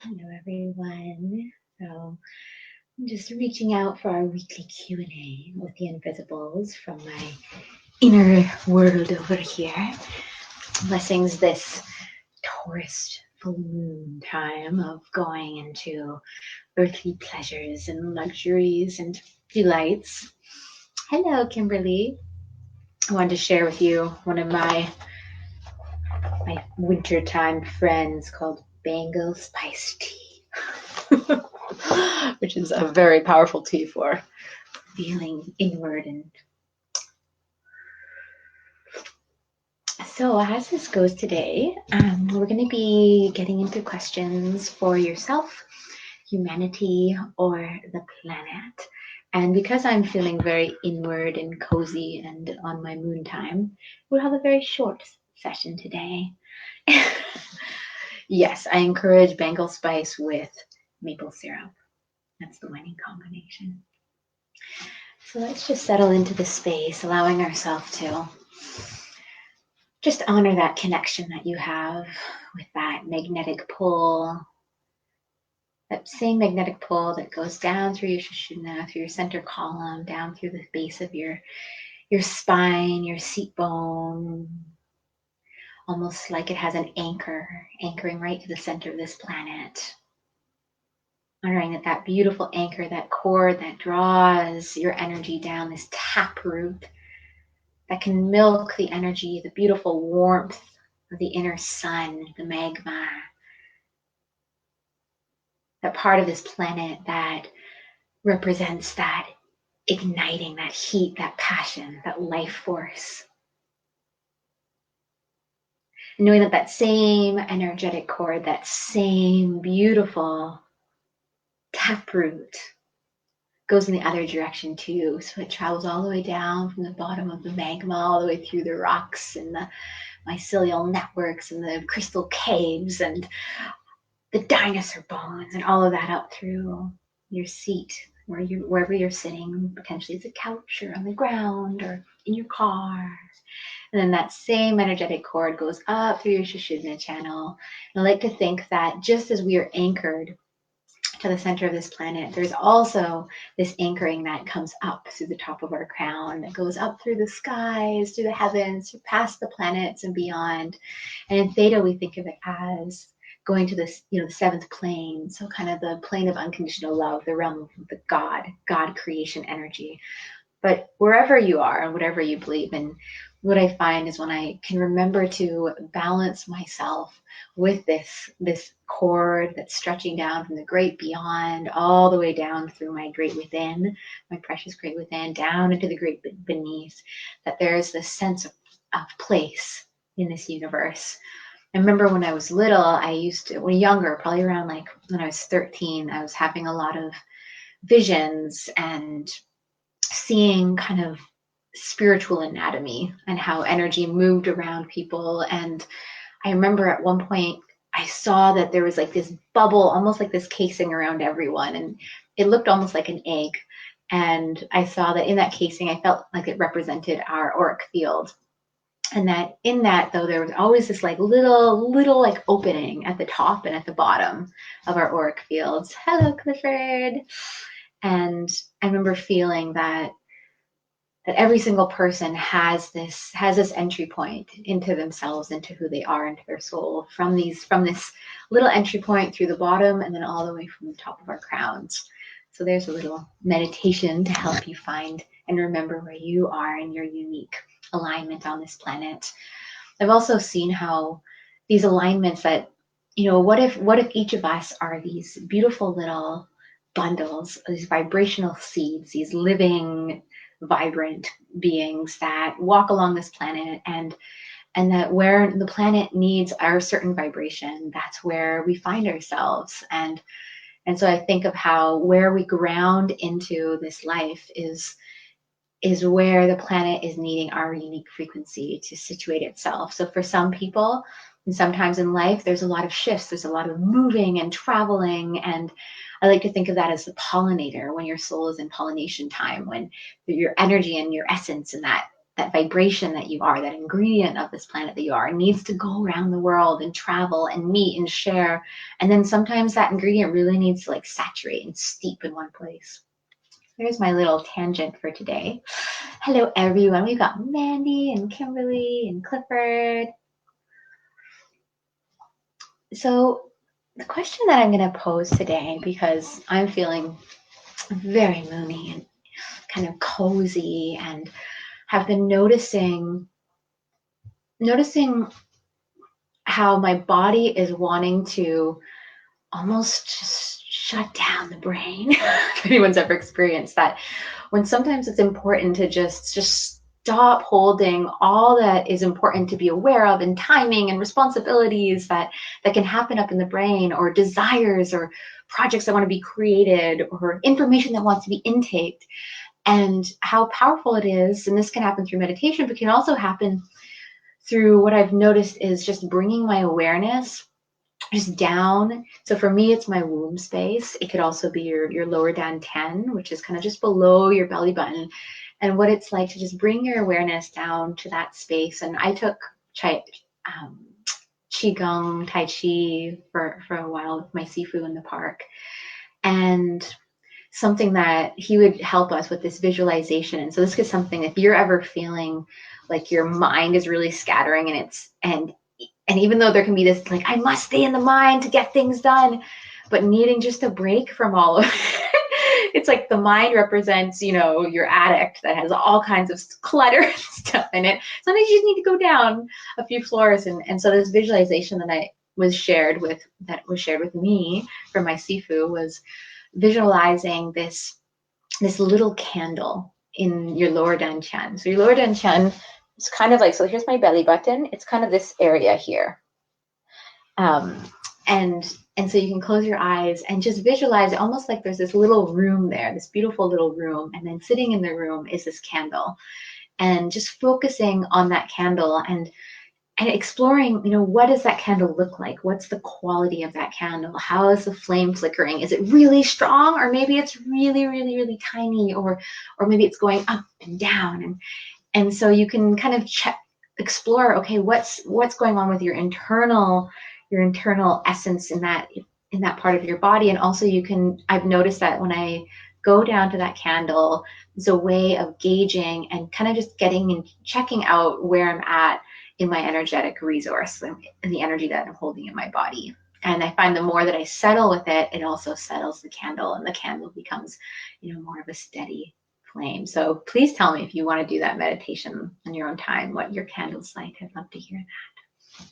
Hello, everyone. So I'm just reaching out for our weekly Q&A with the Invisibles from my inner world over here. Blessings this Taurus full moon time of going into earthly pleasures and luxuries and delights. Hello, Kimberly. I wanted to share with you one of my wintertime friends called Bengal Spice Tea. Which is a very powerful tea for feeling inward. And so as this goes today, we're going to be getting into questions for yourself, humanity, or the planet. And because I'm feeling very inward and cozy and on my moon time, we'll have a very short session today. Yes, I encourage Bengal spice with maple syrup. That's the winning combination. So let's just settle into the space, allowing ourselves to just honor that connection that you have with that magnetic pull, that same magnetic pull that goes down through your Sushumna, through your center column, down through the base of your spine, your seat bone, almost like it has an anchor, anchoring right to the center of this planet. Honoring that beautiful anchor, that cord that draws your energy down, this taproot that can milk the energy, the beautiful warmth of the inner sun, the magma, that part of this planet that represents that igniting, that heat, that passion, that life force. And knowing that that same energetic cord, that same beautiful taproot goes in the other direction too. So it travels all the way down from the bottom of the magma, all the way through the rocks and the mycelial networks and the crystal caves and the dinosaur bones and all of that up through your seat, wherever you're sitting. Potentially it's a couch or on the ground or in your car. And then that same energetic cord goes up through your Sushumna channel. And I like to think that just as we are anchored to the center of this planet, there's also this anchoring that comes up through the top of our crown, that goes up through the skies, through the heavens, past the planets and beyond. And in Theta, we think of it as going to this, the seventh plane. So kind of the plane of unconditional love, the realm of the God creation energy. But wherever you are and whatever you believe in, what I find is when I can remember to balance myself with this cord that's stretching down from the great beyond all the way down through my great within, my precious great within, down into the great beneath, that there's this sense of place in this universe. I remember when I was little, when younger, probably around like when I was 13, I was having a lot of visions and seeing kind of spiritual anatomy and how energy moved around people. And I remember at one point I saw that there was like this bubble, almost like this casing around everyone, and it looked almost like an egg. And I saw that in that casing, I felt like it represented our auric field. And that in that, though, there was always this like little like opening at the top and at the bottom of our auric fields. Hello, Clifford. And I remember feeling that every single person has this entry point into themselves, into who they are, into their soul, from this little entry point through the bottom and then all the way from the top of our crowns. So there's a little meditation to help you find and remember where you are in your unique alignment on this planet. I've also seen how these alignments that, what if each of us are these beautiful little bundles, these vibrational seeds, these living, vibrant beings that walk along this planet, and that where the planet needs our certain vibration, that's where we find ourselves. And so I think of how where we ground into this life is where the planet is needing our unique frequency to situate itself. So for some people, and sometimes in life, there's a lot of shifts, there's a lot of moving and traveling. And I like to think of that as the pollinator, when your soul is in pollination time, when your energy and your essence and that that vibration that you are, that ingredient of this planet that you are, needs to go around the world and travel and meet and share. And then sometimes that ingredient really needs to like saturate and steep in one place. There's my little tangent for today. Hello, everyone. We've got Mandy and Kimberly and Clifford. So the question that I'm going to pose today, because I'm feeling very moony and kind of cozy and have been noticing how my body is wanting to almost just shut down the brain. If anyone's ever experienced that, when sometimes it's important to just stop holding all that is important to be aware of, and timing and responsibilities that can happen up in the brain, or desires or projects that want to be created, or information that wants to be intaked. And how powerful it is, and this can happen through meditation, but can also happen through what I've noticed is just bringing my awareness just down. So for me, it's my womb space. It could also be your lower dantian, which is kind of just below your belly button, and what it's like to just bring your awareness down to that space. And I took Qigong, Tai Chi for a while with my Sifu in the park. And something that he would help us with this visualization. And so this is something, if you're ever feeling like your mind is really scattering, and even though there can be this like, I must stay in the mind to get things done, but needing just a break from all of it. It's like the mind represents, your attic that has all kinds of clutter and stuff in it. Sometimes you just need to go down a few floors. And so this visualization that was shared with me from my Sifu was visualizing this little candle in your lower dantian. So your lower dantian is kind of like, so here's my belly button. It's kind of this area here. And so you can close your eyes and just visualize it almost like there's this little room there, this beautiful little room. And then sitting in the room is this candle, and just focusing on that candle and exploring, what does that candle look like? What's the quality of that candle? How is the flame flickering? Is it really strong, or maybe it's really, really, really tiny, or maybe it's going up and down? And so you can kind of explore, okay, what's going on with your internal essence in that part of your body. And also I've noticed that when I go down to that candle, it's a way of gauging and kind of just getting and checking out where I'm at in my energetic resource and the energy that I'm holding in my body. And I find the more that I settle with it, it also settles the candle, and the candle becomes, more of a steady flame. So please tell me if you want to do that meditation on your own time, what your candle's like. I'd love to hear that.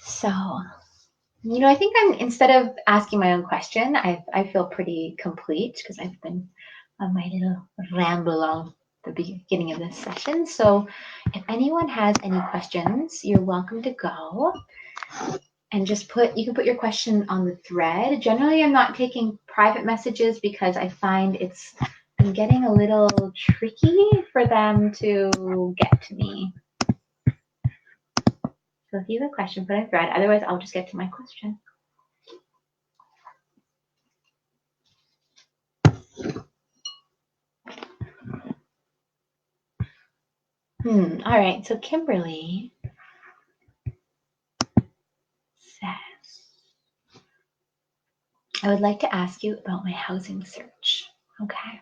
So, I think instead of asking my own question, I feel pretty complete because I've been on my little ramble on the beginning of this session. So if anyone has any questions, you're welcome to go and you can put your question on the thread. Generally, I'm not taking private messages because I find it's been getting a little tricky for them to get to me. So if you have a question, put it in thread. Otherwise, I'll just get to my question. All right. So Kimberly says, I would like to ask you about my housing search. Okay.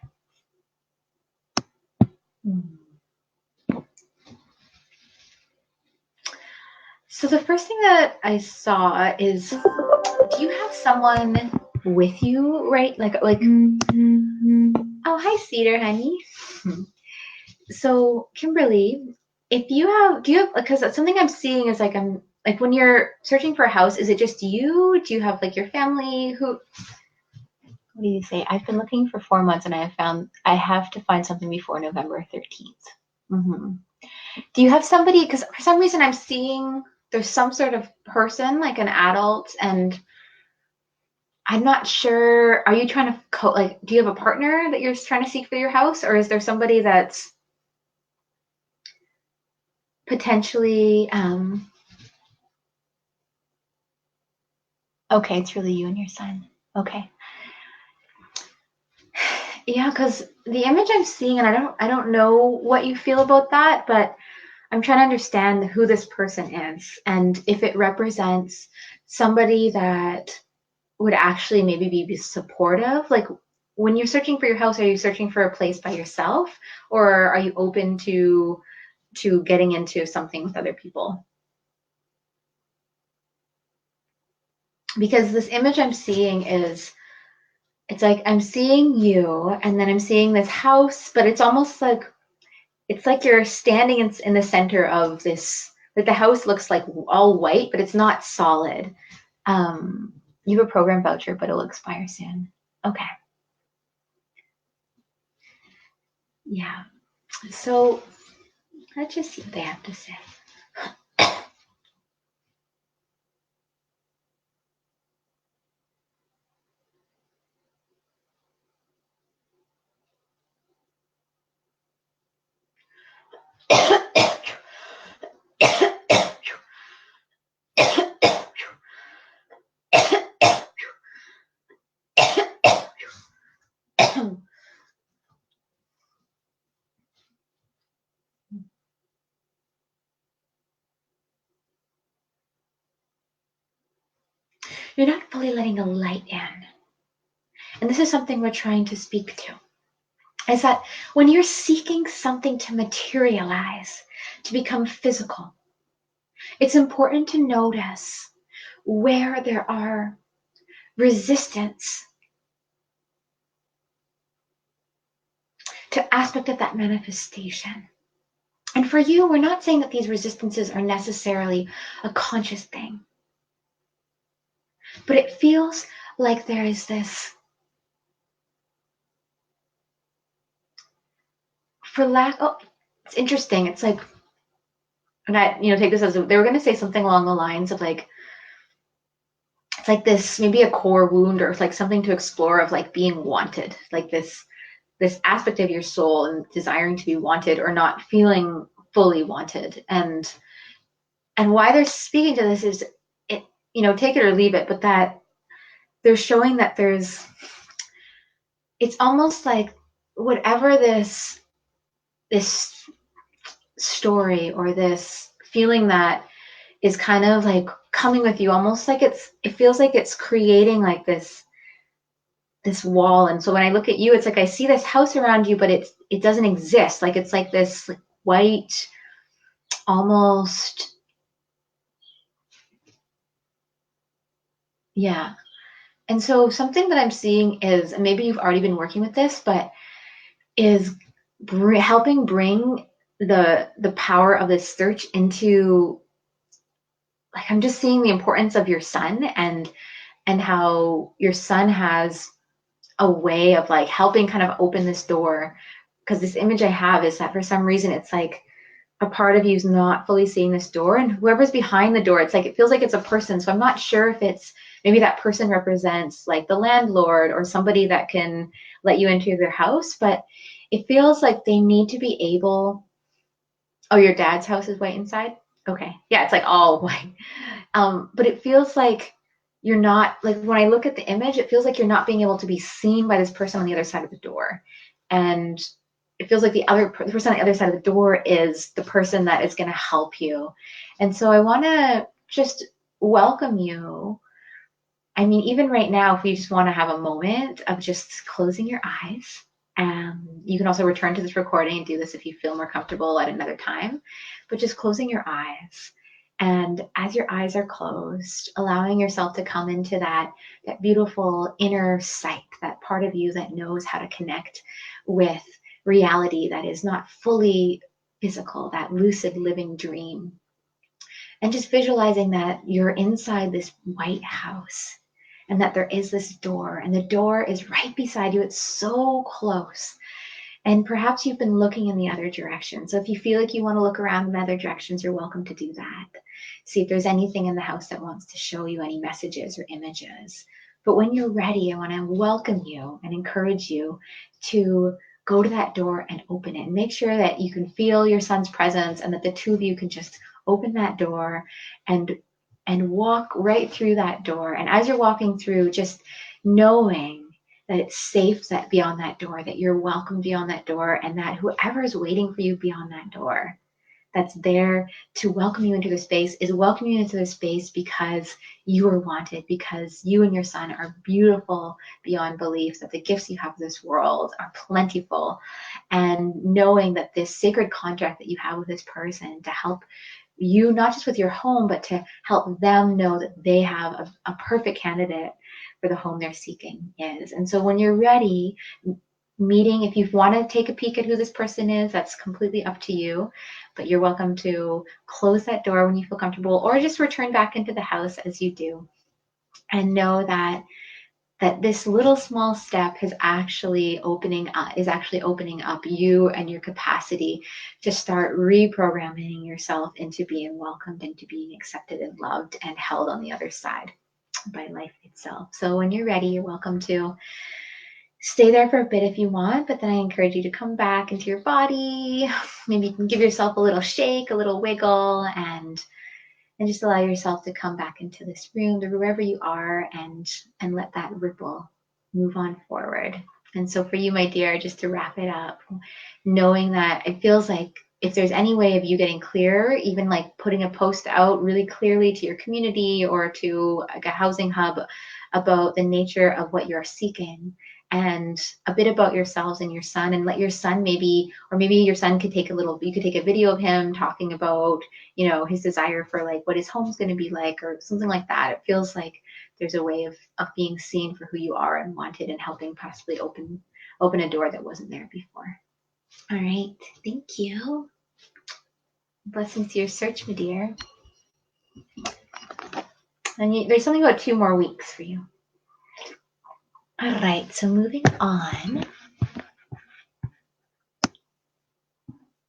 So the first thing that I saw is, do you have someone with you, right? Like, oh, hi, Cedar, honey. So Kimberly, do you have, because something I'm seeing is like, when you're searching for a house, is it just you? Do you have like your family? What do you say? I've been looking for 4 months, and I have to find something before November 13th. Do you have somebody, because for some reason I'm seeing there's some sort of person, like an adult, and I'm not sure, are you trying to do you have a partner that you're trying to seek for your house, or is there somebody that's potentially, okay, it's really you and your son. Okay. Yeah, because the image I'm seeing, and I don't know what you feel about that, but I'm trying to understand who this person is and if it represents somebody that would actually maybe be supportive. Like when you're searching for your house, are you searching for a place by yourself, or are you open to getting into something with other people? Because this image I'm seeing is, it's like I'm seeing you and then I'm seeing this house, but it's almost like it's like you're standing in the center of this, like the house looks like all white, but it's not solid. You have a program voucher, but it'll expire soon. Okay. Yeah. So let's just see what they have to say. You're not fully letting the light in. And this is something we're trying to speak to. Is that when you're seeking something to materialize, to become physical, it's important to notice where there are resistance to aspect of that manifestation. And for you, we're not saying that these resistances are necessarily a conscious thing, but it feels like there is this, for lack, oh, it's interesting. It's like, and I, take this as they were going to say something along the lines of like, it's like this, maybe a core wound or like something to explore of like being wanted, like this aspect of your soul and desiring to be wanted or not feeling fully wanted. And why they're speaking to this is it, take it or leave it, but that they're showing that it's almost like whatever this story or this feeling that is kind of like coming with you, almost like it feels like it's creating like this wall. And so when I look at you, it's like I see this house around you, but it doesn't exist. Like it's like this like white, almost, yeah. And so something that I'm seeing is, and maybe you've already been working with this, but is helping bring the power of this search into, like, I'm just seeing the importance of your son and how your son has a way of like helping kind of open this door. Because this image I have is that for some reason it's like a part of you is not fully seeing this door, and whoever's behind the door, it's like it feels like it's a person. So I'm not sure if it's maybe that person represents like the landlord or somebody that can let you into their house, but it feels like they need to be able. Oh, your dad's house is white inside? Okay. Yeah, it's like all white. But it feels like you're not, like when I look at the image, it feels like you're not being able to be seen by this person on the other side of the door. And it feels like the person on the other side of the door is the person that is going to help you. And so I want to just welcome you. I mean, even right now, if we just want to have a moment of just closing your eyes, you can also return to this recording and do this if you feel more comfortable at another time, but just closing your eyes. And as your eyes are closed, allowing yourself to come into that beautiful inner sight, that part of you that knows how to connect with reality that is not fully physical, that lucid living dream. And just visualizing that you're inside this white house and that there is this door, and the door is right beside you. It's so close. And perhaps you've been looking in the other direction. So if you feel like you want to look around in other directions, you're welcome to do that. See if there's anything in the house that wants to show you any messages or images. But when you're ready, I want to welcome you and encourage you to go to that door and open it. And make sure that you can feel your son's presence and that the two of you can just open that door and walk right through that door. And as you're walking through, just knowing that it's safe that beyond that door, that you're welcome beyond that door, and that whoever is waiting for you beyond that door, that's there to welcome you into the space, is welcoming you into the space because you are wanted, because you and your son are beautiful beyond belief, that the gifts you have in this world are plentiful, and knowing that this sacred contract that you have with this person to help you, not just with your home, but to help them know that they have a perfect candidate for the home they're seeking is. And so when you're ready, meeting, if you want to take a peek at who this person is, that's completely up to you, but you're welcome to close that door when you feel comfortable, or just return back into the house as you do, and know that this little small step is actually opening up you and your capacity to start reprogramming yourself into being welcomed, into being accepted and loved and held on the other side by life itself. So when you're ready, you're welcome to stay there for a bit if you want, but then I encourage you to come back into your body. Maybe you can give yourself a little shake, a little wiggle, and just allow yourself to come back into this room, to wherever you are, and let that ripple move on forward. And so for you, my dear, just to wrap it up, knowing that it feels like if there's any way of you getting clearer, even like putting a post out really clearly to your community or to like a housing hub about the nature of what you're seeking, and a bit about yourselves and your son, and let your son maybe your son could take you could take a video of him talking about, his desire for like what his home's going to be like, or something like that. It feels like there's a way of being seen for who you are and wanted, and helping possibly open a door that wasn't there before. All right. Thank you. Blessings to your search, my dear. And there's something about 2 more weeks for you. All right, so moving on.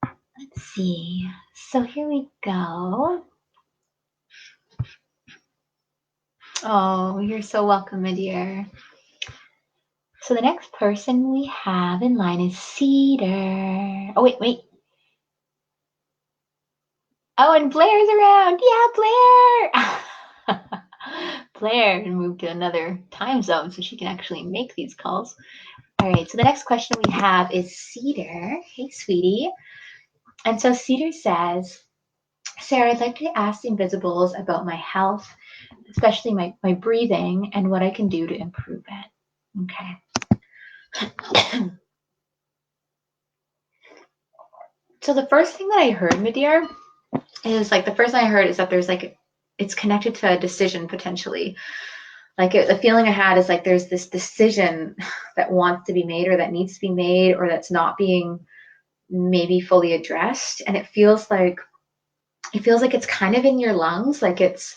Let's see. So here we go. Oh, you're so welcome, my dear. So the next person we have in line is Cedar. Oh, wait. Oh, and Blair's around. Yeah, Blair. Blair moved to another time zone so she can actually make these calls. All right, so the next question we have is Cedar. Hey, sweetie. And so Cedar says, Saera, I'd like to ask the Invisibles about my health, especially my breathing, and what I can do to improve it. Okay. So the first thing that I heard, my dear, is that there's like, it's connected to a decision potentially. Like the feeling I had is like there's this decision that wants to be made, or that needs to be made, or that's not being maybe fully addressed. And it feels like it's kind of in your lungs, like it's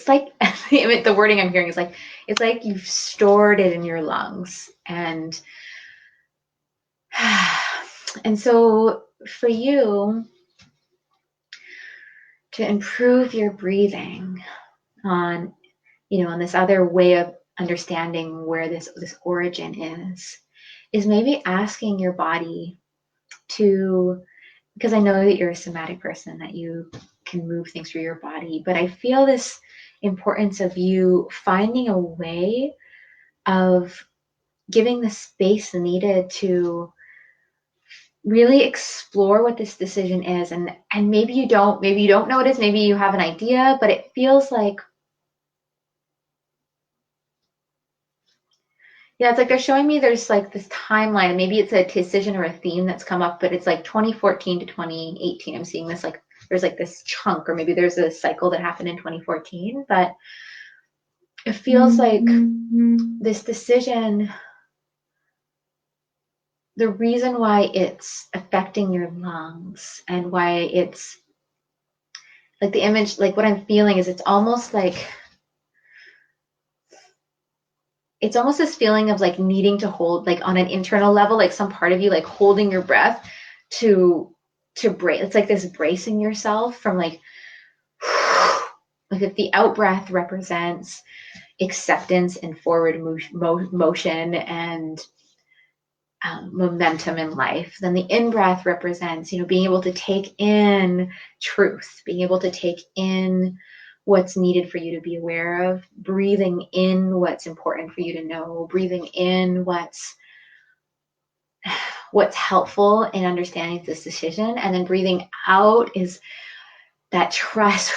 like the wording I'm hearing is like, it's like you've stored it in your lungs. And so for you to improve your breathing on this other way of understanding where this origin is maybe asking your body to, because I know that you're a somatic person, that you can move things through your body, but I feel this importance of you finding a way of giving the space needed to really explore what this decision is. And maybe you don't know what it is, maybe you have an idea, but it feels like, it's like they're showing me there's like this timeline. Maybe it's a decision or a theme that's come up, but it's like 2014 to 2018. I'm seeing this, like there's like this chunk, or maybe there's a cycle that happened in 2014, but it feels like this decision, the reason why it's affecting your lungs and why it's like the image, like what I'm feeling is it's almost this feeling of like needing to hold, like on an internal level, like some part of you like holding your breath to brace. It's like this bracing yourself from like if the out breath represents acceptance and forward motion and momentum in life, then the in breath represents, being able to take in truth, being able to take in what's needed for you to be aware of, breathing in what's important for you to know, breathing in what's helpful in understanding this decision, and then breathing out is that trust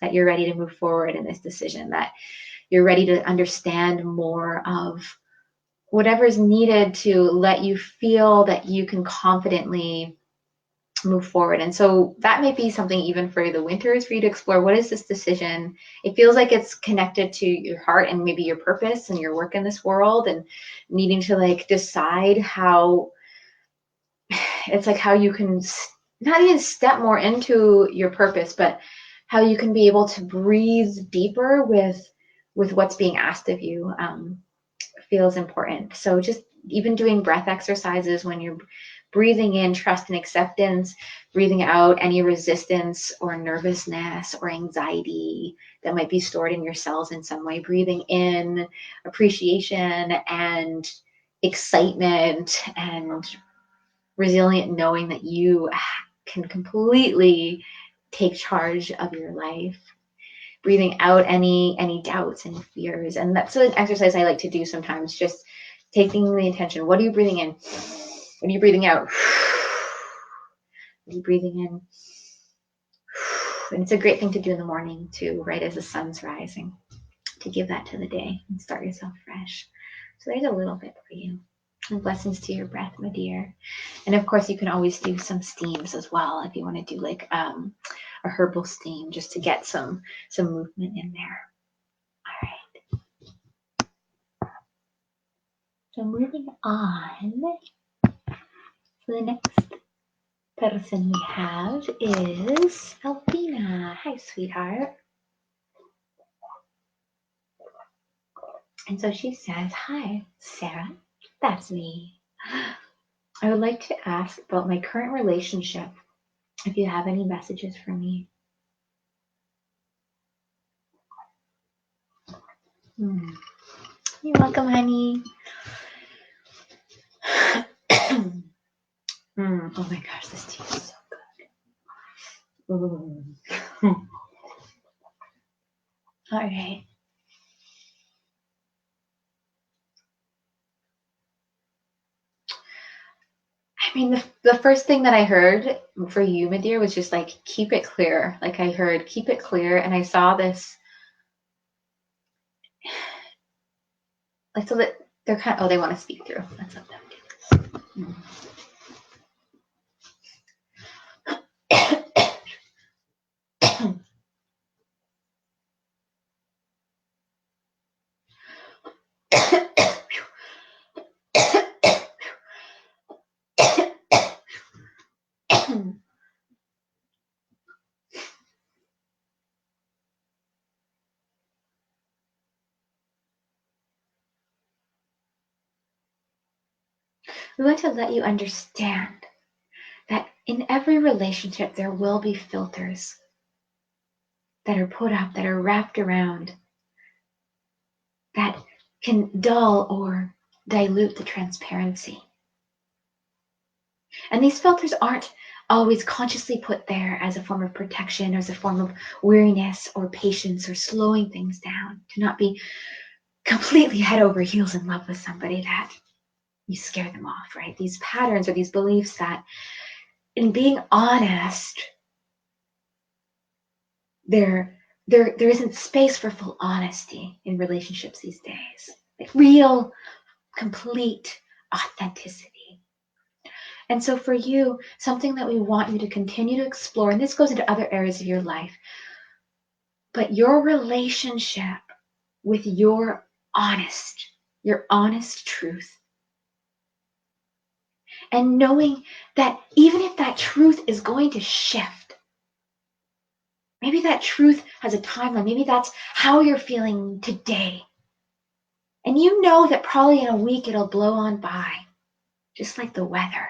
that you're ready to move forward in this decision, that you're ready to understand more of whatever is needed to let you feel that you can confidently move forward. And so that may be something even for the winters for you to explore. What is this decision? It feels like it's connected to your heart and maybe your purpose and your work in this world, and needing to like decide how it's like how you can not even step more into your purpose, but how you can be able to breathe deeper with what's being asked of you. Feels important. So just even doing breath exercises when you're breathing in trust and acceptance, breathing out any resistance or nervousness or anxiety that might be stored in your cells in some way, breathing in appreciation and excitement and resilient, knowing that you can completely take charge of your life, breathing out any doubts and fears. And that's an exercise I like to do sometimes, just taking the intention. What are you breathing in? What are you breathing out? What are you breathing in? And it's a great thing to do in the morning too, right as the sun's rising, to give that to the day and start yourself fresh. So there's a little bit for you. And blessings to your breath, my dear. And of course, you can always do some steams as well if you want to do like a herbal steam, just to get some movement in there. All right. So moving on. So the next person we have is Alvina. Hi, sweetheart. And so she says, hi, Sarah. That's me. I would like to ask about my current relationship, if you have any messages for me. You're welcome, honey. Oh my gosh, this tea is so good. All right. I mean, the first thing that I heard for you, my dear, was just like, keep it clear. Like I heard, keep it clear. And I saw this, like, so that they're kind of, they want to speak through. Let's let them do this. We want to let you understand that in every relationship, there will be filters that are put up, that are wrapped around, that can dull or dilute the transparency. And these filters aren't always consciously put there as a form of protection, or as a form of weariness or patience or slowing things down, to not be completely head over heels in love with somebody that you scare them off, right? These patterns or these beliefs that, in being honest, there isn't space for full honesty in relationships these days. Like real, complete authenticity. And so for you, something that we want you to continue to explore, and this goes into other areas of your life, but your relationship with your honest truth. And knowing that even if that truth is going to shift, maybe that truth has a timeline, maybe that's how you're feeling today. And you know that probably in a week it'll blow on by, just like the weather.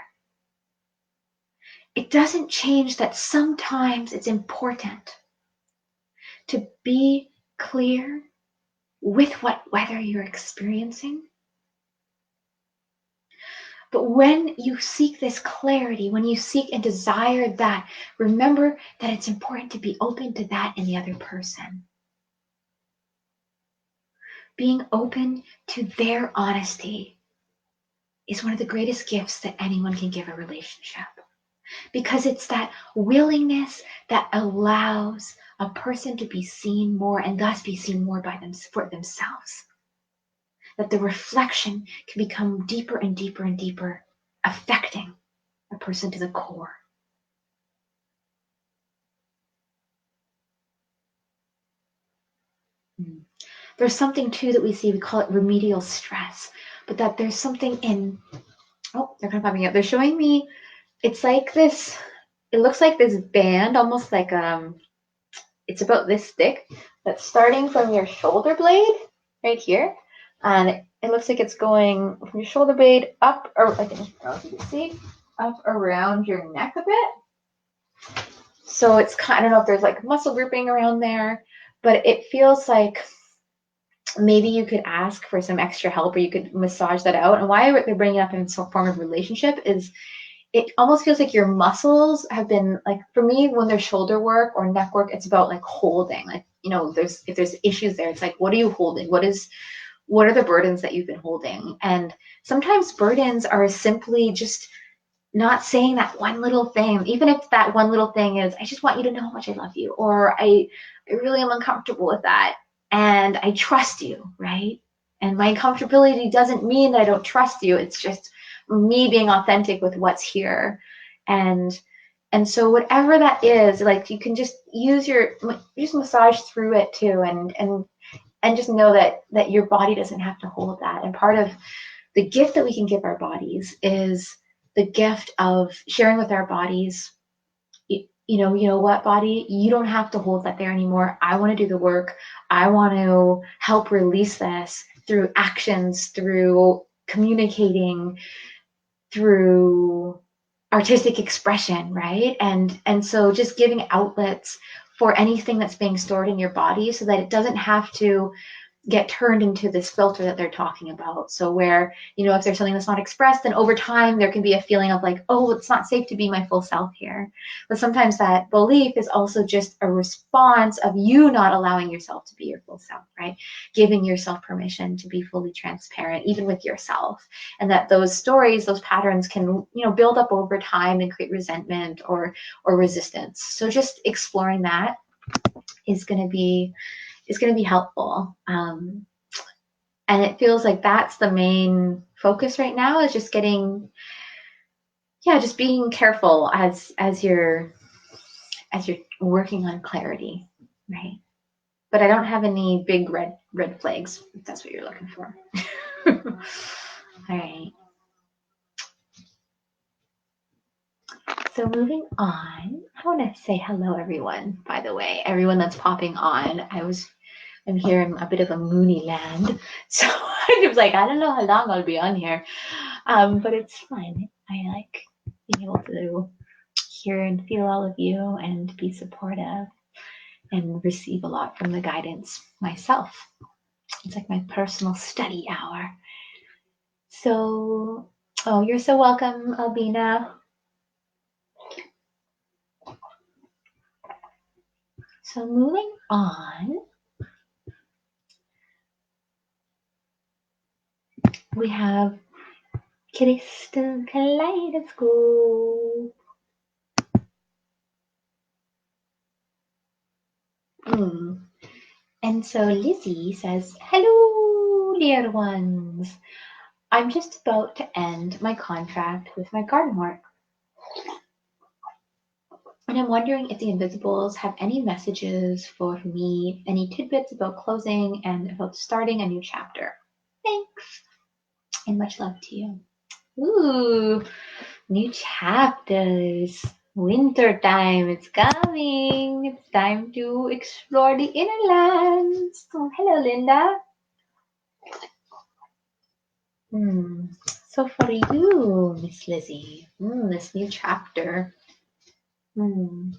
It doesn't change that sometimes it's important to be clear with what weather you're experiencing. But when you seek this clarity, when you seek and desire that, remember that it's important to be open to that in the other person. being open to their honesty is one of the greatest gifts that anyone can give a relationship. Because it's that willingness that allows a person to be seen more and thus be seen more by them for themselves. That the reflection can become deeper and deeper and deeper, affecting a person to the core. There's something too that we see, we call it remedial stress, but that there's something in, oh, they're kind of popping up. They're showing me, it's like this, it looks like this band, almost like, it's about this thick, that's starting from your shoulder blade right here. And it looks like it's going from your shoulder blade up, or I don't know if you can see, up around your neck a bit. So it's kind, I don't know if there's like muscle grouping around there, but it feels like maybe you could ask for some extra help or you could massage that out. And why they're bringing it up in some form of relationship is it almost feels like your muscles have been, like, for me, when there's shoulder work or neck work, it's about like holding, like, you know, if there's issues there, it's like, what are you holding? What are the burdens that you've been holding? And sometimes burdens are simply just not saying that one little thing, even if that one little thing is, I just want you to know how much I love you, or I really am uncomfortable with that, and I trust you, right? And my uncomfortability doesn't mean that I don't trust you. It's just me being authentic with what's here. And so whatever that is, like, you can just just massage through it too, and just know that your body doesn't have to hold that. And part of the gift that we can give our bodies is the gift of sharing with our bodies, you know what, body, you don't have to hold that there anymore. I want to do the work. I want to help release this through actions, through communicating, through artistic expression, right? And so just giving outlets for anything that's being stored in your body so that it doesn't have to get turned into this filter that they're talking about. So where, you know, if there's something that's not expressed, then over time there can be a feeling of like, oh, it's not safe to be my full self here. But sometimes that belief is also just a response of you not allowing yourself to be your full self, right? Giving yourself permission to be fully transparent, even with yourself. And that those stories, those patterns can, you know, build up over time and create resentment or resistance. So just exploring that is going to be helpful. And it feels like that's the main focus right now, is just getting, just being careful as you're working on clarity, right? But I don't have any big red flags, if that's what you're looking for. All right. So moving on, I want to say hello, everyone, by the way. Everyone that's popping on. I'm here in a bit of a moony land. So I was like, I don't know how long I'll be on here. But it's fine. I like being able to hear and feel all of you and be supportive and receive a lot from the guidance myself. It's like my personal study hour. So, oh, you're so welcome, Albina. So moving on, we have Crystal Kaleidoscope. And so Lizzie says, hello, dear ones. I'm just about to end my contract with my garden work. And I'm wondering if the Invisibles have any messages for me, any tidbits about closing and about starting a new chapter. Thanks. And much love to you. Ooh, new chapters. Winter time, it's coming. It's time to explore the inner lands. Oh, hello, Linda. So for you, Miss Lizzie, this new chapter. The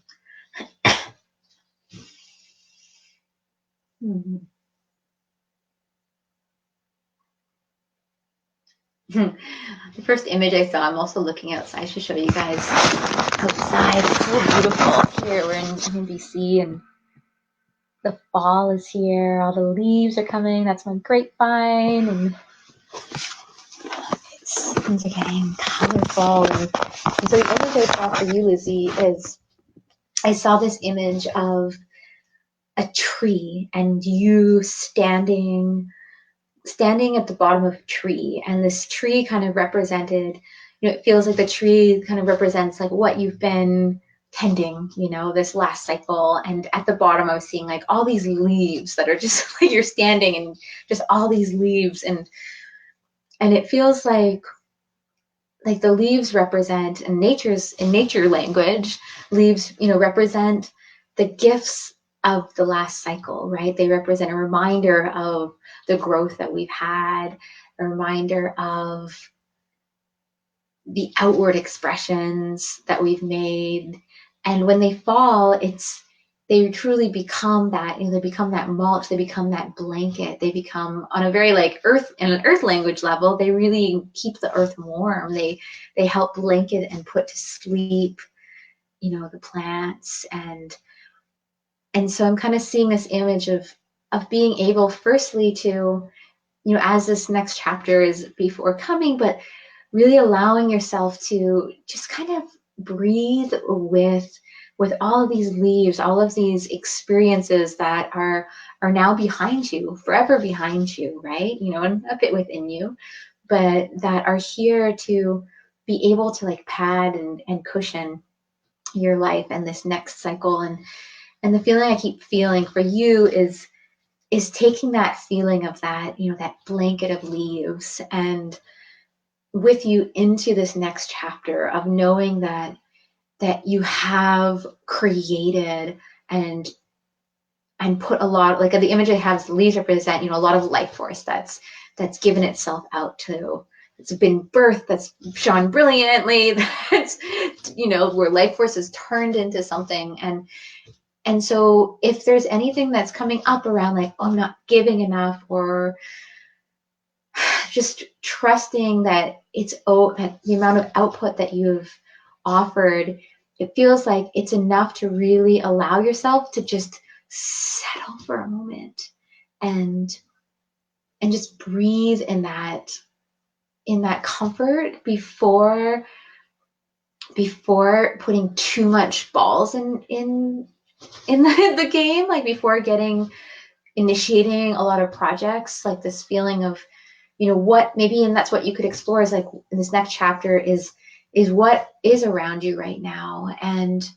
first image I saw, I'm also looking outside. I should show you guys outside. It's so beautiful. Here we're in BC, and the fall is here. All the leaves are coming. That's my grapevine, and things are getting colorful. And so the image I saw for you, Lizzie, is I saw this image of a tree and you standing at the bottom of a tree, and this tree kind of represented, it feels like the tree kind of represents like what you've been tending, this last cycle. And at the bottom I was seeing like all these leaves that are just like you're standing and just all these leaves, and it feels like the leaves represent, in nature language, leaves, represent the gifts of the last cycle, right? They represent a reminder of the growth that we've had, a reminder of the outward expressions that we've made. And when they fall, they truly become that, they become that mulch, they become that blanket, they become, on a very like in an earth language level, they really keep the earth warm. They help blanket and put to sleep, the plants. And so I'm kind of seeing this image of being able, firstly, to, as this next chapter is before coming, but really allowing yourself to just kind of breathe with all of these leaves, all of these experiences that are now behind you, forever behind you, right? And a bit within you, but that are here to be able to like pad and cushion your life and this next cycle. And the feeling I keep feeling for you is taking that feeling of that, that blanket of leaves, and with you into this next chapter of knowing that you have created and put a lot, like the image I have is the leaves represent, a lot of life force that's given itself out to, it's been birthed, that's shone brilliantly, that's, where life force is turned into something. And so if there's anything that's coming up around like, oh, I'm not giving enough, or just trusting that that the amount of output that you've offered, it feels like it's enough to really allow yourself to just settle for a moment and just breathe in that comfort before putting too much balls in the game, like before initiating a lot of projects, like this feeling of, what maybe, and that's what you could explore is like in this next chapter is what is around you right now, and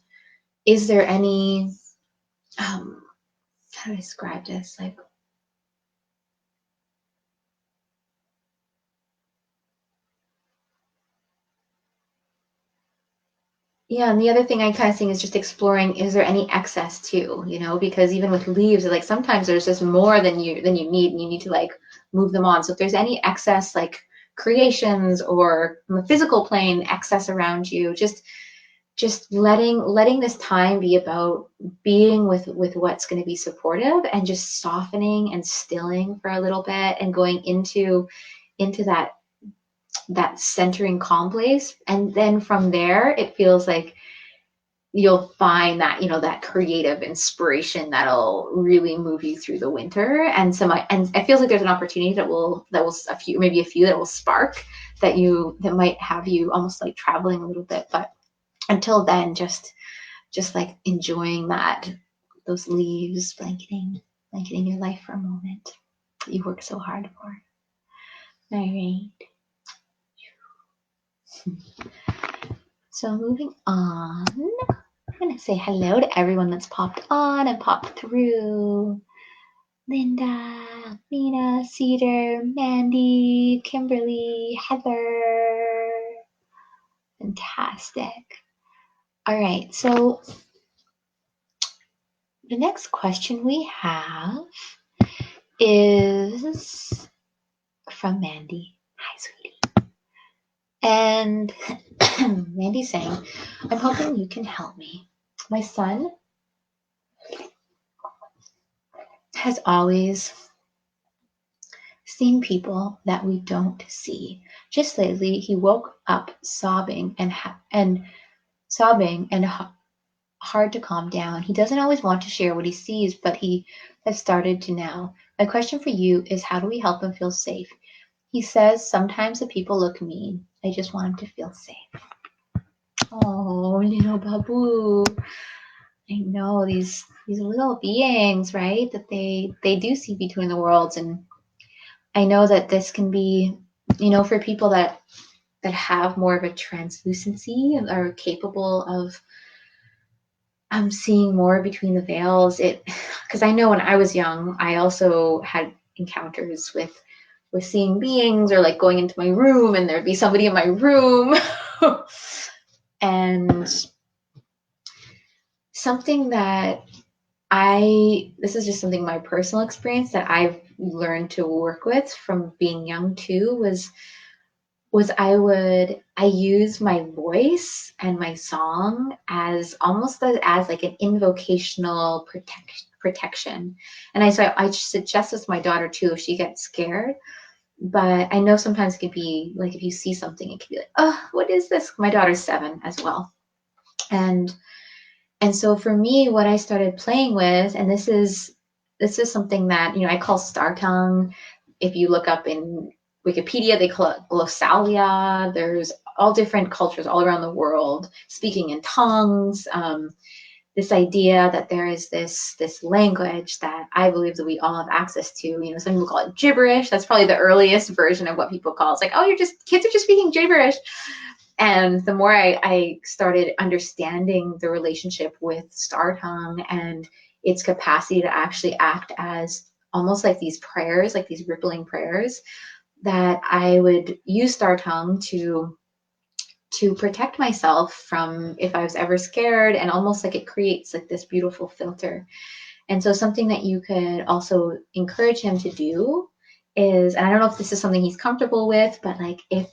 is there any, how do I describe this? Like, yeah, and the other thing I kind of think is just exploring, is there any excess too, because even with leaves, like sometimes there's just more than you need, and you need to like move them on. So if there's any excess, like creations or from a physical plane excess around you, just letting this time be about being with what's going to be supportive, and just softening and stilling for a little bit, and going into that centering calm place. And then from there, it feels like you'll find that, that creative inspiration that'll really move you through the winter. And it feels like there's an opportunity that will a few that will spark that might have you almost like traveling a little bit. But until then, just like enjoying those leaves blanketing your life for a moment that you worked so hard for. All right. So moving on, I'm going to say hello to everyone that's popped on and popped through. Linda, Mina, Cedar, Mandy, Kimberly, Heather. Fantastic. All right, so the next question we have is from Mandy. Hi, sweetie. And Mandy's saying, I'm hoping you can help me. My son has always seen people that we don't see. Just lately, he woke up sobbing and hard to calm down. He doesn't always want to share what he sees, but he has started to now. My question for you is, how do we help him feel safe? He says, sometimes the people look mean. I just want him to feel safe. Oh, little babu. I know these little beings, right? That they do see between the worlds. And I know that this can be, for people that have more of a translucency and are capable of seeing more between the veils. Because I know when I was young, I also had encounters with seeing beings, or like going into my room and there'd be somebody in my room. And something that this is just something, my personal experience that I've learned to work with from being young too, was I use my voice and my song as almost as like an invocational protection. And I suggest this to my daughter too if she gets scared. But I know sometimes it could be like, if you see something, it could be like, oh, what is this? My daughter's 7 as well. And so for me, what I started playing with, and this is something that, I call star tongue. If you look up in Wikipedia, they call it glossalia. There's all different cultures all around the world speaking in tongues. This idea that there is this language that I believe that we all have access to. Some people call it gibberish. That's probably the earliest version of what people call it. It's like, oh, kids are just speaking gibberish. And the more I started understanding the relationship with star tongue and its capacity to actually act as almost like these prayers, like these rippling prayers, that I would use star tongue to protect myself from if I was ever scared, and almost like it creates like this beautiful filter. And so something that you could also encourage him to do is, and I don't know if this is something he's comfortable with, but like if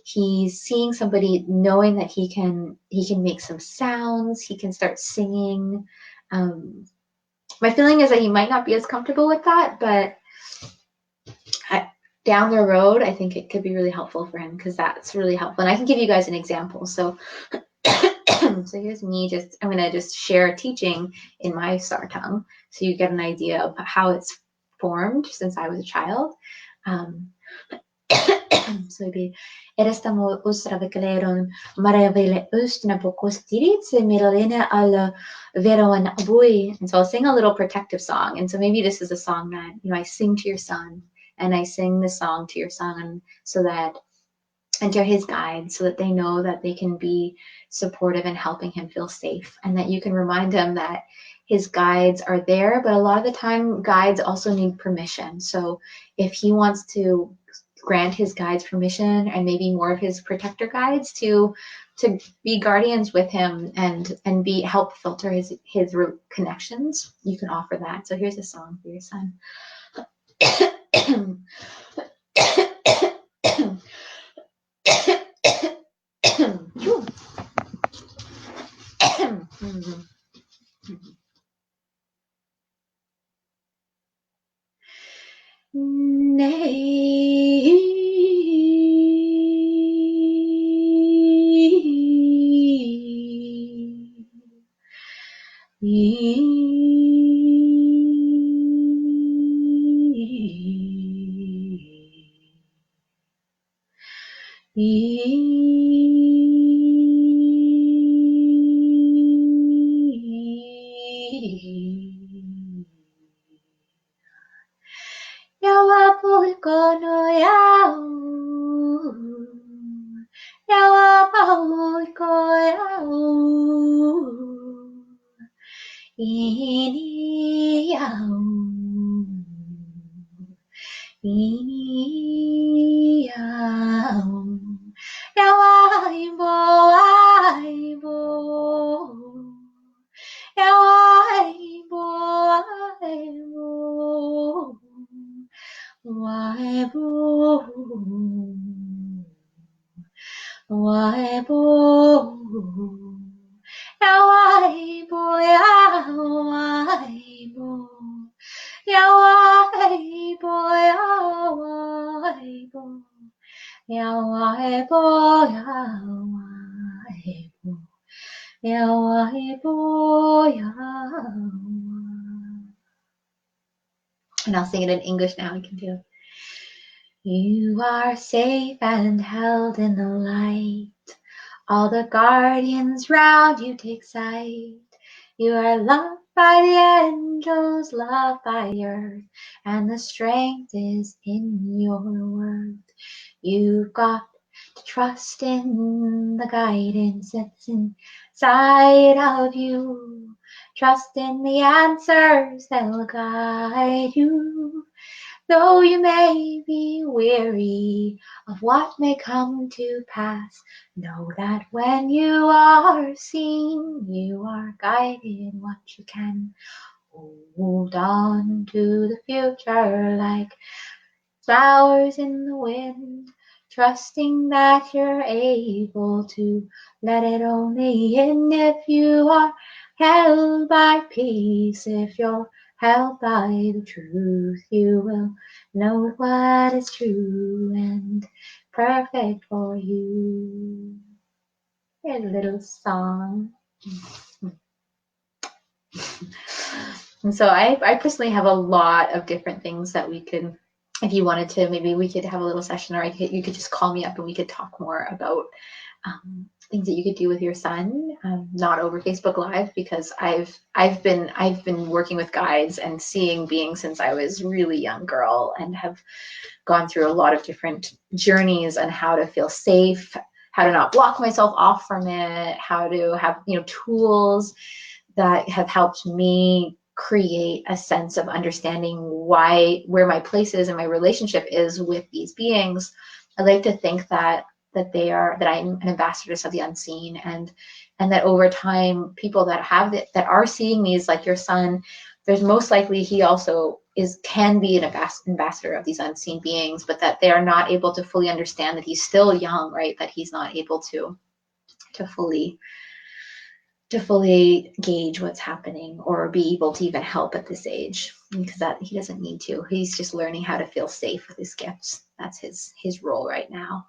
he's seeing somebody, knowing that he can make some sounds, he can start singing. My feeling is that he might not be as comfortable with that, but down the road, I think it could be really helpful for him, because that's really helpful. And I can give you guys an example. So, so here's me. I'm going to just share a teaching in my star tongue, so you get an idea of how it's formed since I was a child. So it'd be, Erestamo usravekleron maravele ustna pokostirice miralene al veron abui. And so I'll sing a little protective song. And so maybe this is a song that, I sing to your son, and I sing the song to your son, and to his guides, so that they know that they can be supportive in helping him feel safe, and that you can remind him that his guides are there. But a lot of the time, guides also need permission. So if he wants to grant his guides permission, and maybe more of his protector guides, to be guardians with him and help filter his connections, you can offer that. So here's a song for your son. And I'll sing it in English now. I can do. You are safe and held in the light. All the guardians round you take sight. You are loved by the angels, loved by earth, and the strength is in your word. You've got to trust in the guidance that's inside of you. Trust in the answers that will guide you. Though you may be weary of what may come to pass, know that when you are seen, you are guided what you can. Hold on to the future like flowers in the wind, trusting that you're able to let it only in if you are held by peace. If you're held by the truth, you will know what is true and perfect for you. A little song. And so I personally have a lot of different things that we could, if you wanted to, maybe we could have a little session, or you could just call me up and we could talk more about things that you could do with your son, not over Facebook Live, because I've been working with guides and seeing beings since I was a really young girl, and have gone through a lot of different journeys on how to feel safe, how to not block myself off from it, how to have tools that have helped me create a sense of understanding where my place is and my relationship is with these beings. I like to think that I'm an ambassador of the unseen, and that over time, people that are seeing these, like your son, there's most likely he also can be an ambassador of these unseen beings, but that they are not able to fully understand that he's still young, right? That he's not able to fully gauge what's happening or be able to even help at this age, because that he doesn't need to. He's just learning how to feel safe with his gifts. That's his role right now.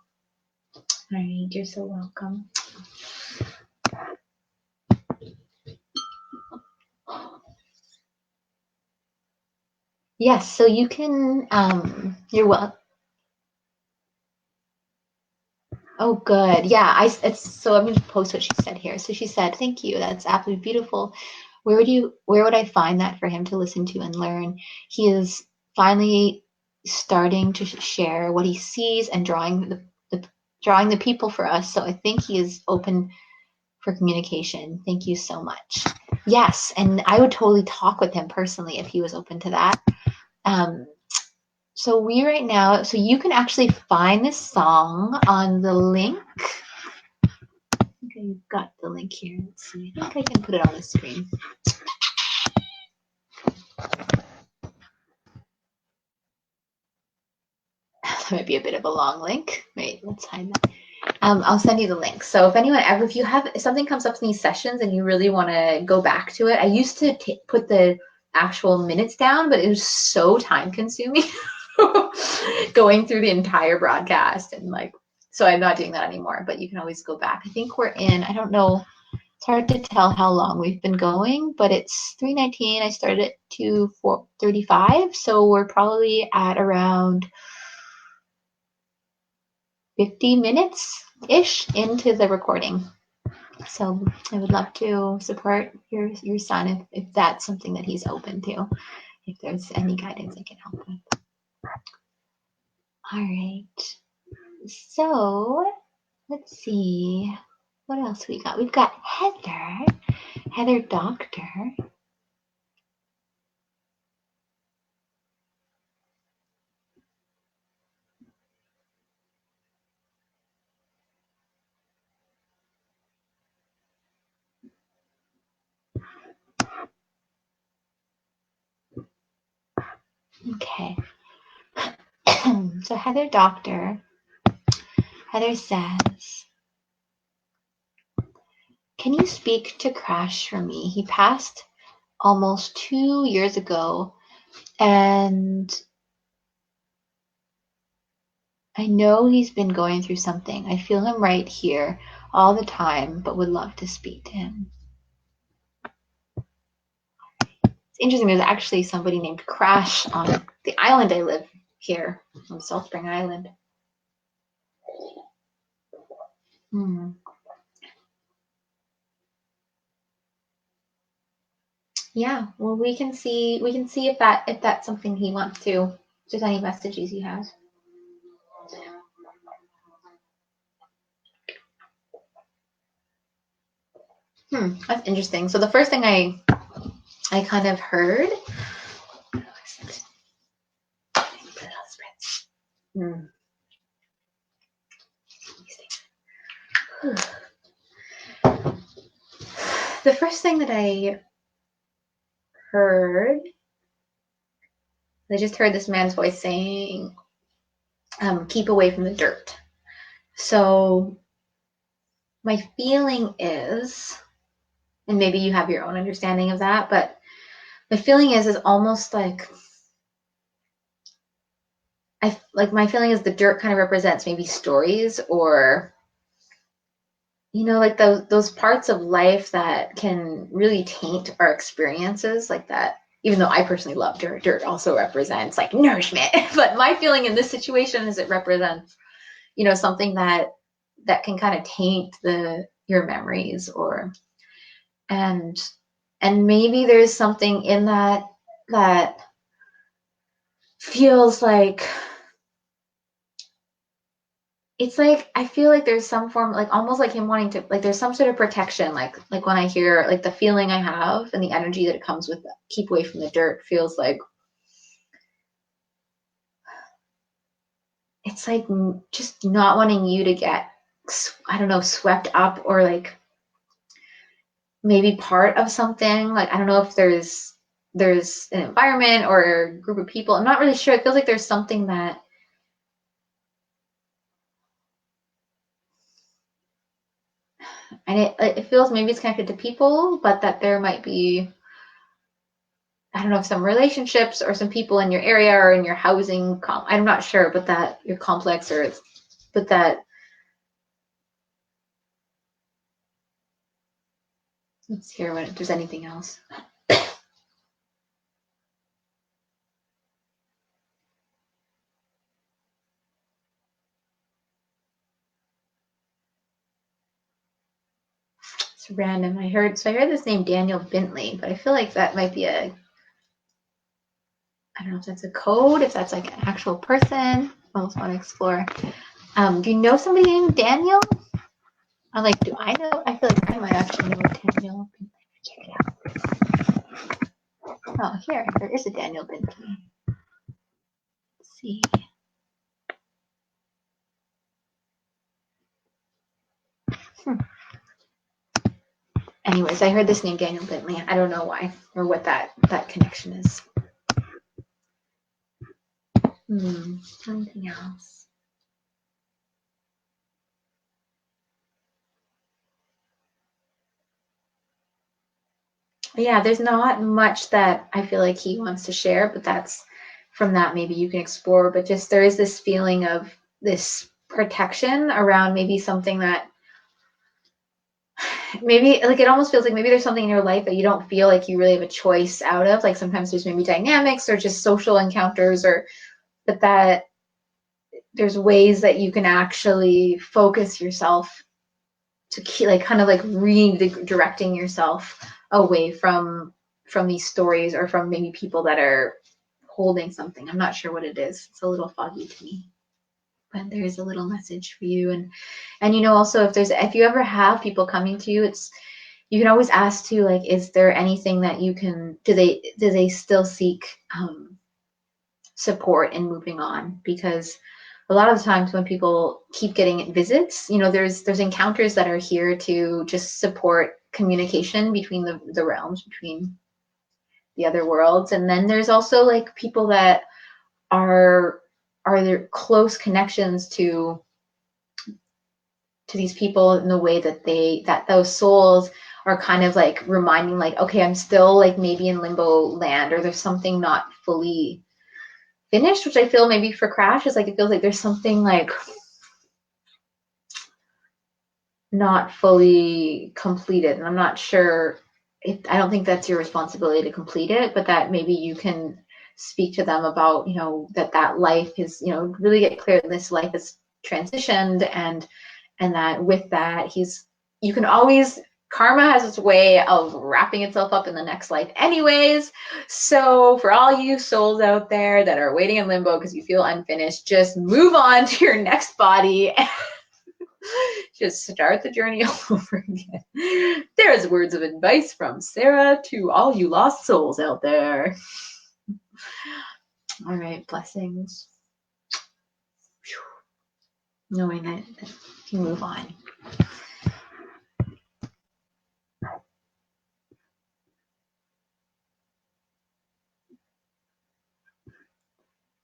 All right, you're so welcome. Yes, so you can, you're welcome. Oh, good. Yeah, so I'm going to post what she said here. So she said, "Thank you. That's absolutely beautiful. Where would I find that for him to listen to and learn? He is finally starting to share what he sees and drawing the people for us. So I think he is open for communication. Thank you so much." Yes, and I would totally talk with him personally if he was open to that. So you can actually find this song on the link. I think I've got the link here. Let's see. I think I can put it on the screen. That might be a bit of a long link. Wait, let's hide that. I'll send you the link. So if something comes up in these sessions and you really want to go back to it, I used to put the actual minutes down, but it was so time consuming going through the entire broadcast, and so I'm not doing that anymore, but you can always go back. I think we're in, I don't know, it's hard to tell how long we've been going, but it's 3:19. I started at 2:35, so we're probably at around 50 minutes-ish into the recording. So I would love to support your son if that's something that he's open to, if there's any guidance I can help with. All right. So let's see. What else we got? We've got Heather Doctor. Okay. So Heather Doctor. Heather says, "Can you speak to Crash for me? He passed almost 2 years ago, and I know he's been going through something. I feel him right here. all the time, but would love to speak to him. It's interesting, there's actually somebody named Crash on the island I live here, on South Spring Island. Yeah, well, we can see if that's something he wants to. If there's any messages he has. That's interesting. So the first thing I kind of heard. The first thing that I heard, I just heard this man's voice saying, keep away from the dirt. So my feeling is, and maybe you have your own understanding of that, but the feeling is almost like, my feeling is the dirt kind of represents maybe stories, or like those parts of life that can really taint our experiences, like that. Even though I personally love dirt, dirt also represents like nourishment. But my feeling in this situation is it represents, something that can kind of taint your memories, and maybe there's something in that feels like, it's like, I feel like there's some form, like almost like him wanting to, like there's some sort of protection, like when I hear, like the feeling I have and the energy that it comes with keep away from the dirt feels like, it's like just not wanting you to get, I don't know, swept up, or like maybe part of something. Like, I don't know if there's an environment or a group of people. I'm not really sure. It feels like there's something that, and it feels maybe it's connected to people, but that there might be, I don't know, some relationships or some people in your area or in your housing. I'm not sure, but that your complex, but that, let's hear if there's anything else. It's random. I heard this name Daniel Bentley, but I feel like that might be I don't know if that's a code, if that's like an actual person. I almost want to explore. Do you know somebody named Daniel? I'm like, do I know? I feel like I might actually know Daniel. Check it out. Oh, here, there is a Daniel Bentley. Let's see. Anyways, I heard this name Daniel Bentley. I don't know why or what that connection is. Something else. Yeah, there's not much that I feel like he wants to share, but that's from that maybe you can explore. But just there is this feeling of this protection around maybe something that maybe, like, it almost feels like maybe there's something in your life that you don't feel like you really have a choice out of. Like sometimes there's maybe dynamics or just social encounters, but that there's ways that you can actually focus yourself to keep, like, kind of like redirecting yourself away from these stories or from maybe people that are holding something. I'm not sure what it is. It's a little foggy to me, but there is a little message for you. And also if you ever have people coming to you, you can always ask too, like, is there anything that you can, do they still seek support in moving on? Because a lot of the times when people keep getting visits, there's encounters that are here to just support communication between the realms, between the other worlds. And then there's also like people that are there close connections to these people in the way that those souls are kind of like reminding, like, okay, I'm still like maybe in limbo land, or there's something not fully finished, which I feel maybe for Crash is like, it feels like there's something like not fully completed. And I'm not sure if, I don't think that's your responsibility to complete it, but that maybe you can speak to them about, that life is, really get clear that this life is transitioned, and that with that, you can always, karma has its way of wrapping itself up in the next life anyways. So for all you souls out there that are waiting in limbo because you feel unfinished, just move on to your next body and just start the journey all over again. There's words of advice from Saera to all you lost souls out there. All right, blessings. Knowing that you move on.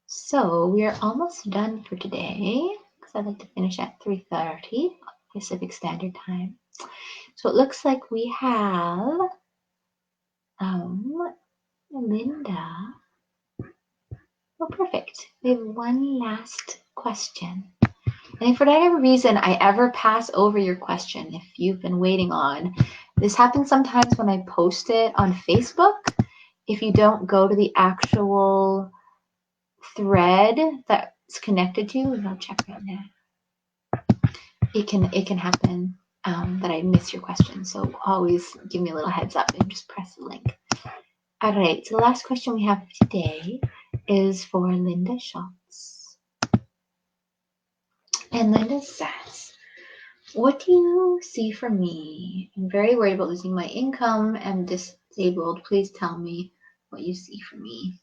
So we're almost done for today, because I'd like to finish at 3:30 Pacific Standard Time. So it looks like we have Linda. Oh, perfect. We have one last question. And if for whatever reason I ever pass over your question, if you've been waiting on, this happens sometimes when I post it on Facebook. If you don't go to the actual thread that's connected to, and I'll check right now. It can happen that I miss your question. So always give me a little heads up and just press the link. All right. So the last question we have today is for Linda Schultz. And Linda says, what do you see for me? I'm very worried about losing my income. I'm disabled. Please tell me what you see for me.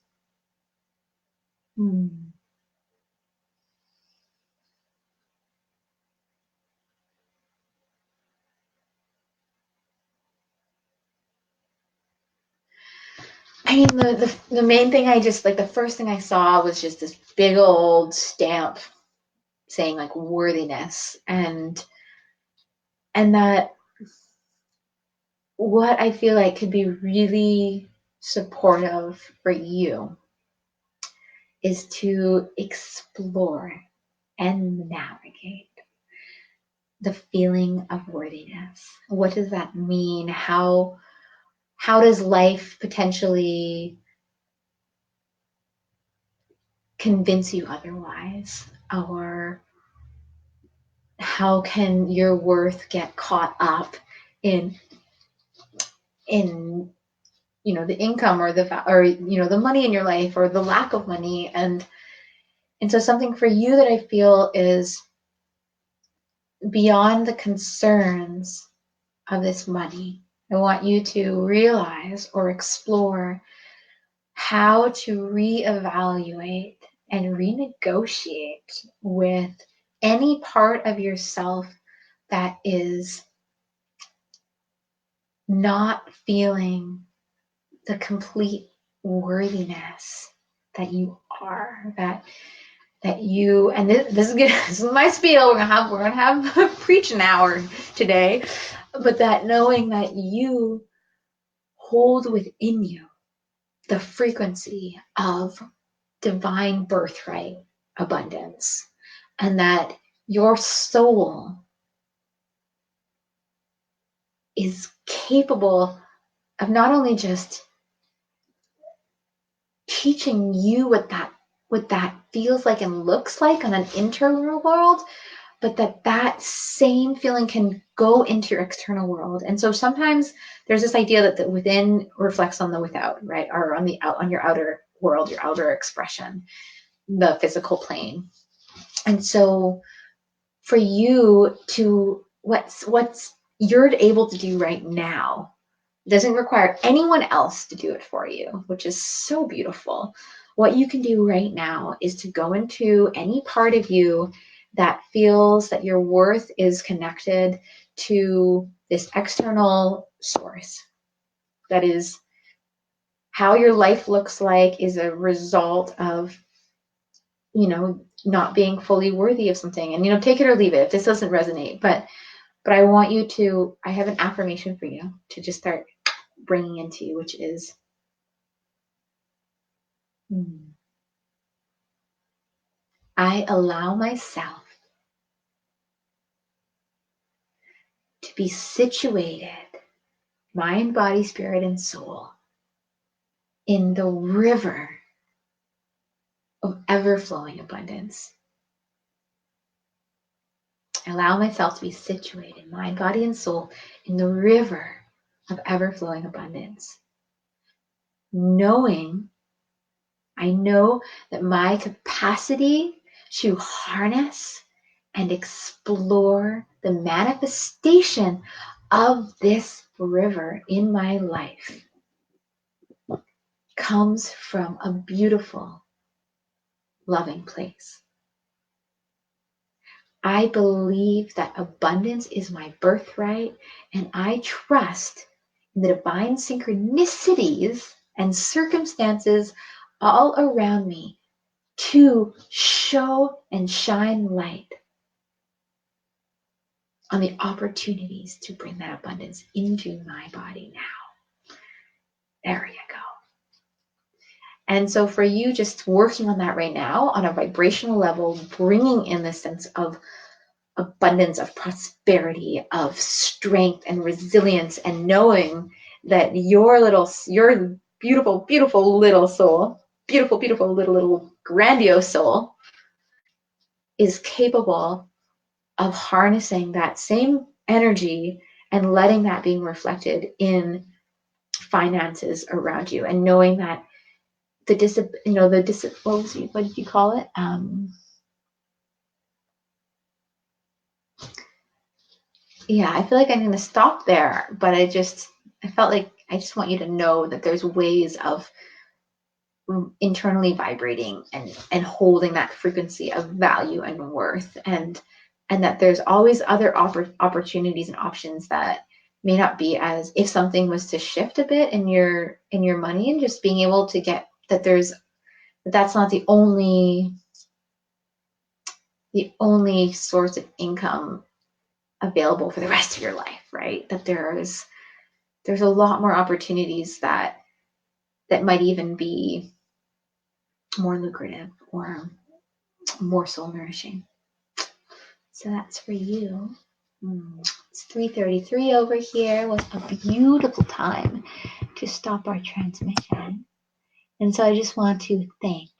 I mean, the main thing I just, like, the first thing I saw was just this big old stamp saying, like, worthiness, and that what I feel like could be really supportive for you is to explore and navigate the feeling of worthiness. What does that mean? How does life potentially convince you otherwise? Or how can your worth get caught up in the income, or the money in your life, or the lack of money? And so something for you that I feel is beyond the concerns of this money. I want you to realize or explore how to reevaluate and renegotiate with any part of yourself that is not feeling the complete worthiness that you are, that you, and this is good, this is my spiel, we're gonna have preach an hour today, but that knowing that you hold within you the frequency of divine birthright abundance, and that your soul is capable of not only just teaching you what that feels like and looks like on an internal world, but that same feeling can go into your external world. And so sometimes there's this idea that the within reflects on the without, right? Or on your outer world, your outer expression, the physical plane. And so for you to, what's you're able to do right now doesn't require anyone else to do it for you, which is so beautiful. What you can do right now is to go into any part of you that feels that your worth is connected to this external source. That is, how your life looks like is a result of, not being fully worthy of something. And, take it or leave it if this doesn't resonate. But I want you to, I have an affirmation for you to just start bringing into you, which is, I allow myself be situated, mind, body, spirit, and soul, in the river of ever-flowing abundance. I allow myself to be situated, mind, body, and soul, in the river of ever-flowing abundance. I know that my capacity to harness and explore the manifestation of this river in my life comes from a beautiful, loving place. I believe that abundance is my birthright, and I trust in the divine synchronicities and circumstances all around me to show and shine light on the opportunities to bring that abundance into my body now. There you go. And so for you, just working on that right now on a vibrational level, bringing in this sense of abundance, of prosperity, of strength and resilience, and knowing that your beautiful, beautiful little soul, beautiful, beautiful little grandiose soul is capable of harnessing that same energy and letting that being reflected in finances around you, and knowing that what did you call it? Yeah, I feel like I'm going to stop there, but I felt like I just want you to know that there's ways of internally vibrating and holding that frequency of value and worth, and that there's always other opportunities and options that may not be, as if something was to shift a bit in your money, and just being able to get that that's not the only source of income available for the rest of your life, right? That there's a lot more opportunities that might even be more lucrative or more soul nourishing. So that's for you. It's 3:33 over here. It was a beautiful time to stop our transmission. And so I just want to thank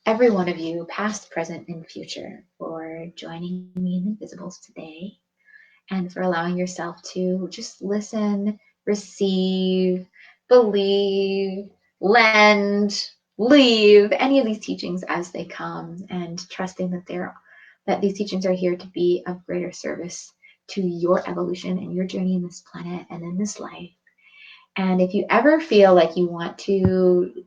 every one of you, past, present, and future, for joining me in Invisibles today, and for allowing yourself to just listen, receive, believe, lend, leave any of these teachings as they come, and trusting that these teachings are here to be of greater service to your evolution and your journey in this planet and in this life. And if you ever feel like you want to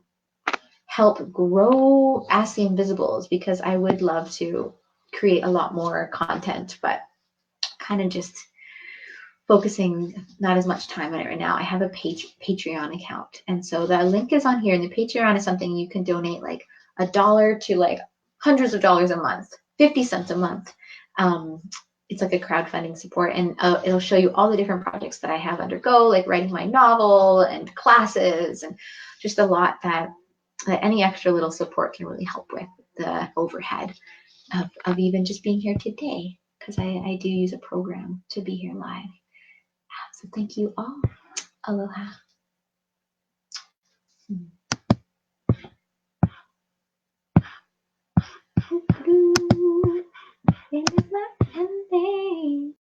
help grow Ask the Invisibles, because I would love to create a lot more content, but kind of just focusing not as much time on it right now. I have a Patreon account, and so the link is on here, and the Patreon is something you can donate like $1 to like hundreds of dollars a month, 50 cents a month. It's like a crowdfunding support, and it'll show you all the different projects that I have undergo, like writing my novel and classes, and just a lot that any extra little support can really help with the overhead of even just being here today, because I do use a program to be here live. So thank you all. Aloha.